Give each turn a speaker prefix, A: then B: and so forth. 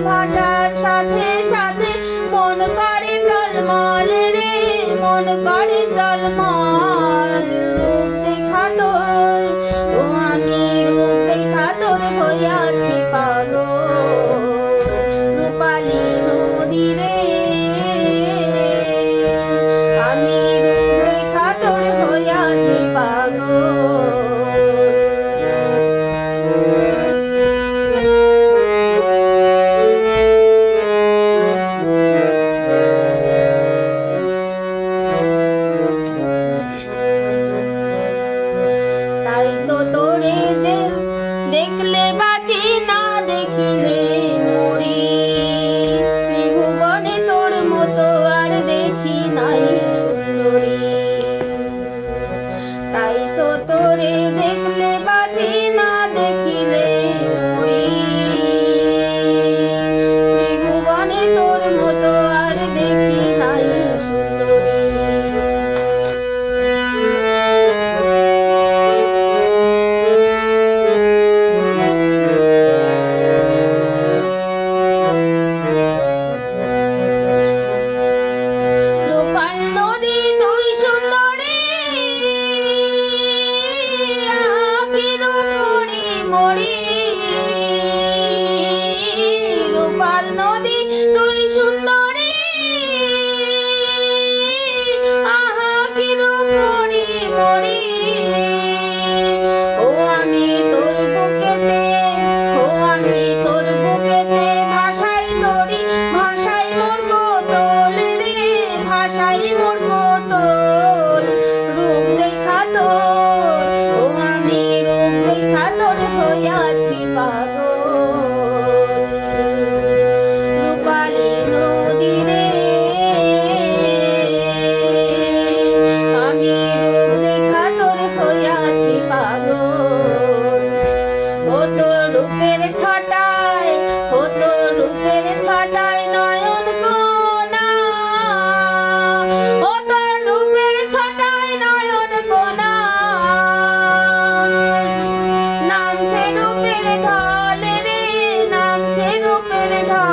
A: ভাটার সাথে সাথে মন করে টলমল রে, মন করে টলমল। রূপ দেখা তোর, ও আমি রূপ দেখা তোর হইয়াছি পাগল। রূপালী নদী রে, আমি রূপ দেখা তোর হইয়াছি পাগল। তাই তো তোরে দেখলে বাঁচি, না দেখিলে মরি। ত্রিভুবনে তোর মতো আর দেখি নাই সুন্দরী। তাই তো তোরে দেখলে বাঁচি, না দেখিলে মরি। ত্রিভুবনে তোর মতো আর দেখি নাই সুন্দরী। রূপাল নদী তুই সুন্দরী, আহা কি রূপরি মরি। ও আমি তোর বুকেতে, ও আমি তোর বুকেতে ভাষাই তোরি, ভাষাই মোর কোতল রে, ভাষাই মোর কোতল। রূপ দেখা তোর, ও আমি রূপ দেখা তোর হইয়াছি পাগল। রূপালী নদী রে, আমি রূপ দেখা তোর হইয়াছি পাগল। ও তোর রূপের ছটায়, ও তোর রূপের ছটায় নয়ন কোনা। ও তোর রূপের ছটায় নয়ন কোনা। নামছে রূপের ঢল রে, নামছে রূপের ঢল।